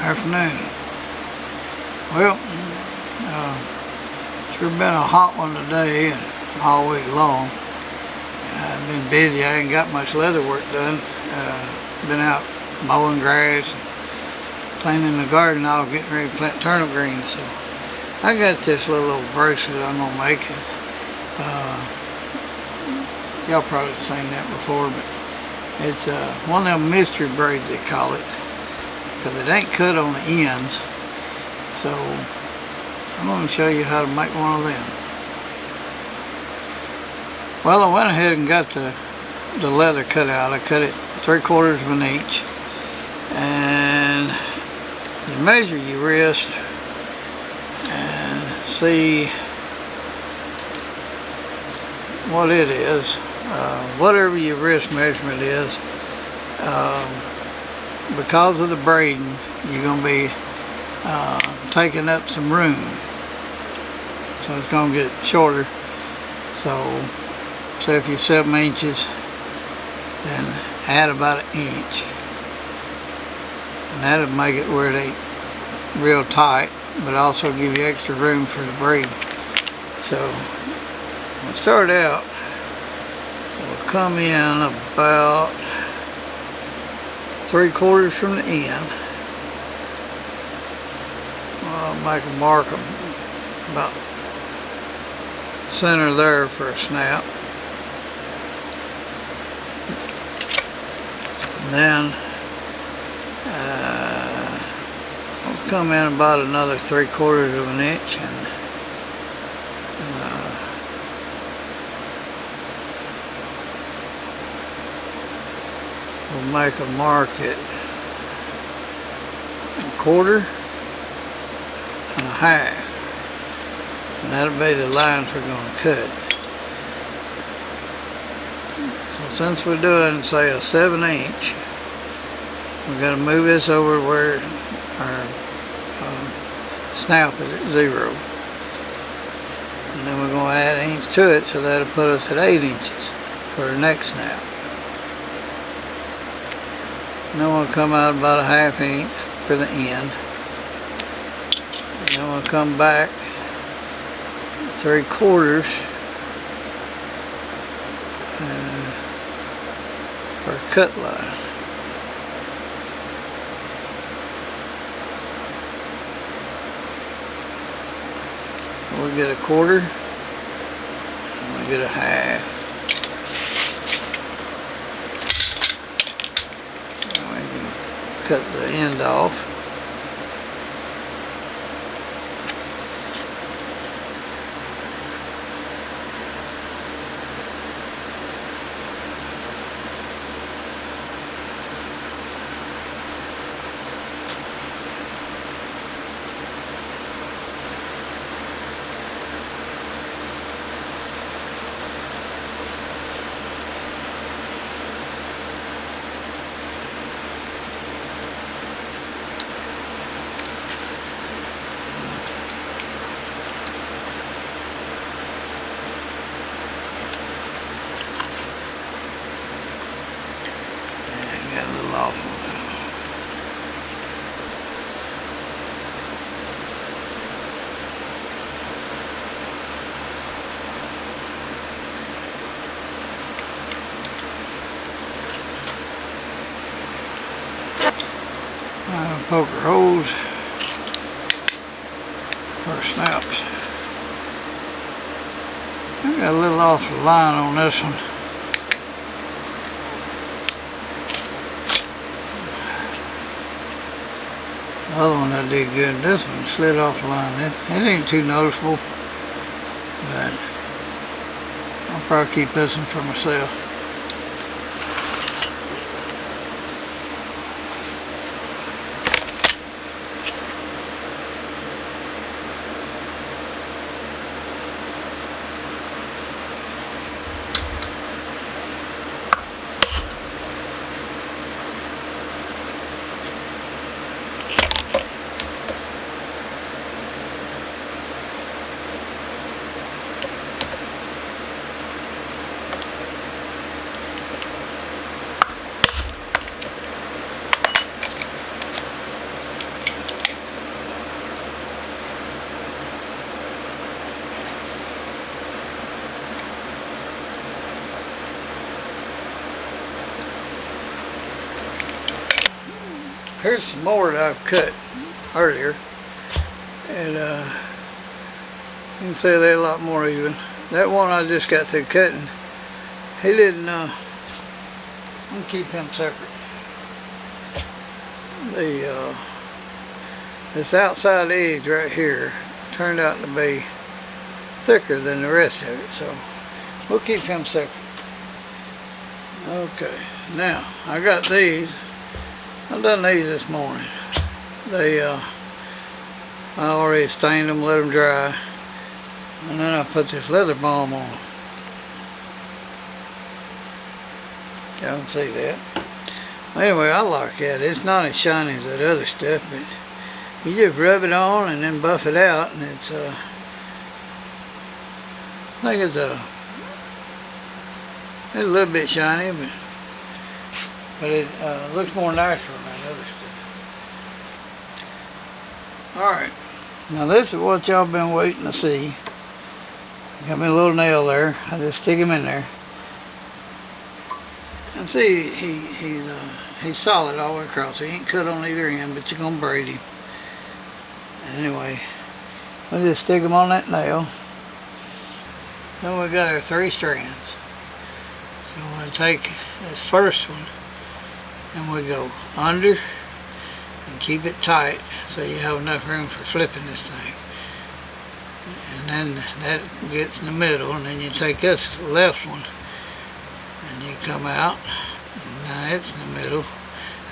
Afternoon. Well, sure been a hot one today and all week long. I've been busy. I ain't got much leather work done. Been out mowing grass, planting the garden. I was getting ready to plant turnip greens. So I got this little old bracelet I'm gonna make it. Y'all probably seen that before, but it's one of them mystery braids they call it, because it ain't cut on the ends. So I'm going to show you how to make one of them. Well, I went ahead and got the leather cut out. I cut it 3/4 of an inch, and you measure your wrist and see what it is. Whatever your wrist measurement is, because of the braiding, you're going to be taking up some room, so it's going to get shorter. So say if you're 7 inches, then add about 1 inch, and that'll make it where it ain't real tight, but also give you extra room for the braid. So we'll start out, we'll come in about 3/4 from the end. I'll make a mark about center there for a snap. And then we'll come in about another 3/4 of an inch, and we'll make a mark at 1/4 and 1/2, and that'll be the lines we're going to cut. So since we're doing, say, a 7 inch, we've got to move this over where our snap is at 0, and then we're going to add 1 inch to it, so that'll put us at 8 inches for the next snap. And then we'll come out about 1/2 inch for the end. And then we'll come back 3/4 for a cut line. We'll get 1/4, and we'll get 1/2. Cut the end off. Got a little off on that. Poker holes for snaps. I got a little off the line on this one. The other one I did good. This one slid off the line. It ain't too noticeable, but I'll probably keep this one for myself. here's some more that I've cut earlier, and you can see they're a lot more even. That one I just got through cutting, he didn't, I'm going to keep him separate. This outside edge right here turned out to be thicker than the rest of it, so we'll keep him separate. Okay, now I got these. I've done these this morning. I already stained them, let them dry, and then I put this leather balm on them. Y'all can see that. Anyway, I like that. It's not as shiny as that other stuff, but you just rub it on and then buff it out, and it's I think it's a little bit shiny, but it looks more natural than that other stuff. Alright, now this is what y'all been waiting to see. Got me a little nail there. I just stick him in there. And see, he's solid all the way across. He ain't cut on either end, but you're gonna braid him. Anyway, we'll just stick him on that nail. Then we got our 3 strands. So we'll take this first one and we go under and keep it tight so you have enough room for flipping this thing. And then that gets in the middle, and then you take this left one and you come out. Now it's in the middle.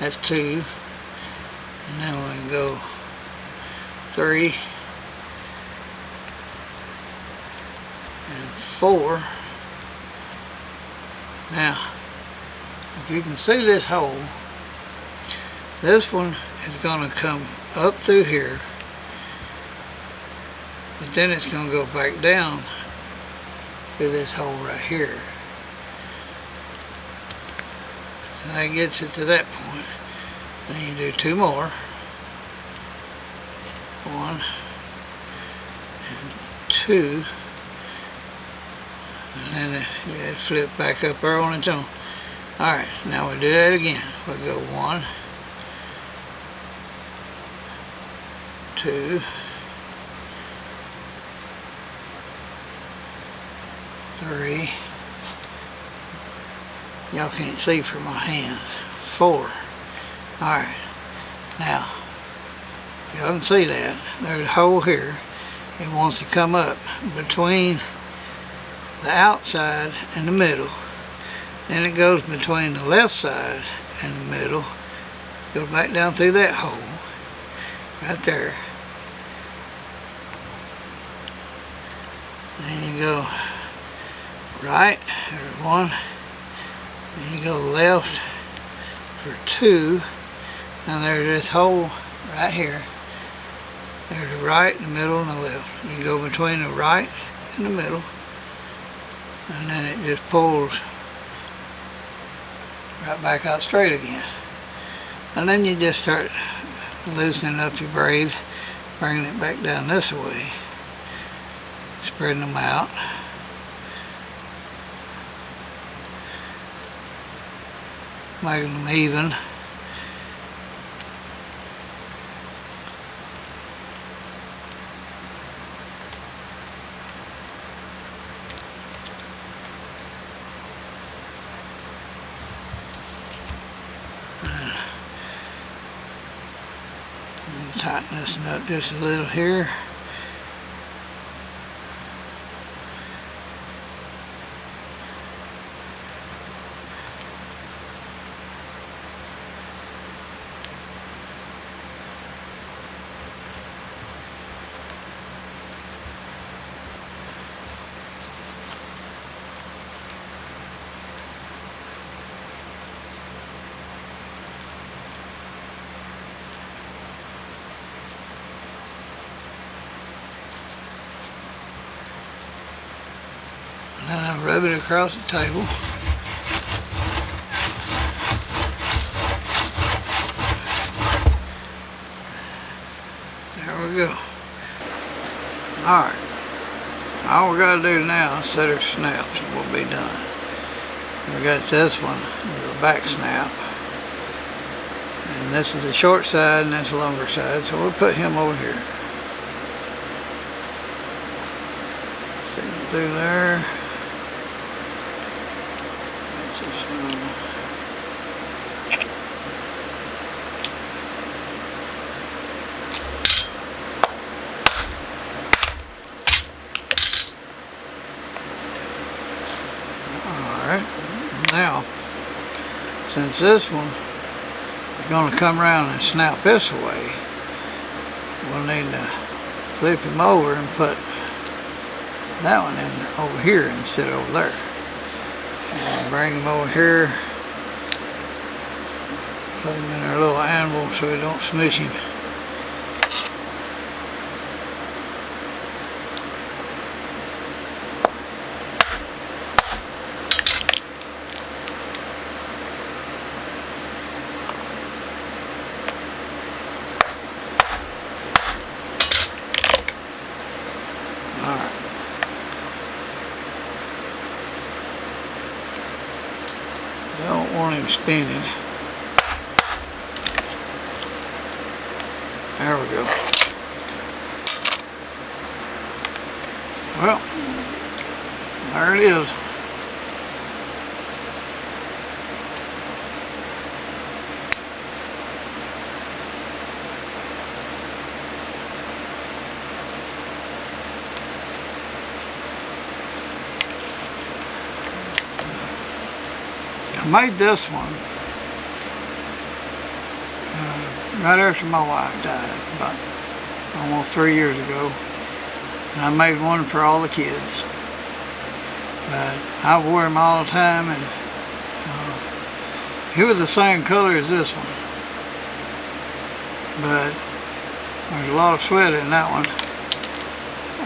That's 2. And then we can go 3 and 4. Now, if you can see this hole, this one is going to come up through here, but then it's going to go back down through this hole right here. So that gets it to that point. Then you do 2 more. 1 and 2, and then you flip back up there on its own. Alright, now we do that again. We'll go 1, 2, 3. Y'all can't see from my hands. 4. Alright, now y'all can see that there's a hole here. It wants to come up between the outside and the middle. Then it goes between the left side and the middle. Goes back down through that hole right there. Then you go right, there's 1. Then you go left for 2. Now there's this hole right here. There's the right, the middle, and the left. You go between the right and the middle, and then it just pulls right back out straight again. And then you just start loosening up your braid, bringing it back down this way, spreading them out. Making them even. Tighten this nut just a little here. And then I rub it across the table. There we go. Alright. All we gotta do now is set our snaps and we'll be done. We got this one, the back snap. And And this is the short side and that's the longer side, so we'll put him over here. Stick him through there. Alright, now since this one is going to come around and snap this way, we'll need to flip him over and put that one in over here instead of over there. And bring him over here, put him in our little anvil so we don't smoosh him. Alright. Don't want him spinning. There we go. Well, there it is. I made this one right after my wife died, about almost 3 years ago. And I made one for all the kids. But I wore him all the time, and he was the same color as this one. But there's a lot of sweat in that one.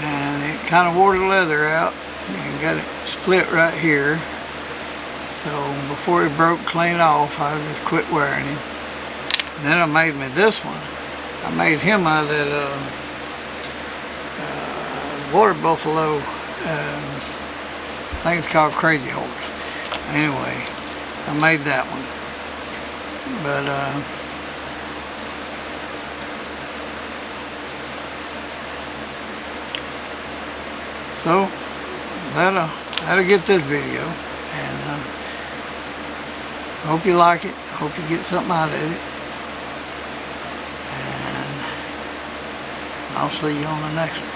And it kind of wore the leather out and got it split right here. So before he broke clean off, I just quit wearing him. And then I made me this one. I made him out of that water buffalo. I think it's called Crazy Horse. Anyway, I made that one. But so that'll get this video. And hope you like it. Hope you get something out of it. And I'll see you on the next one.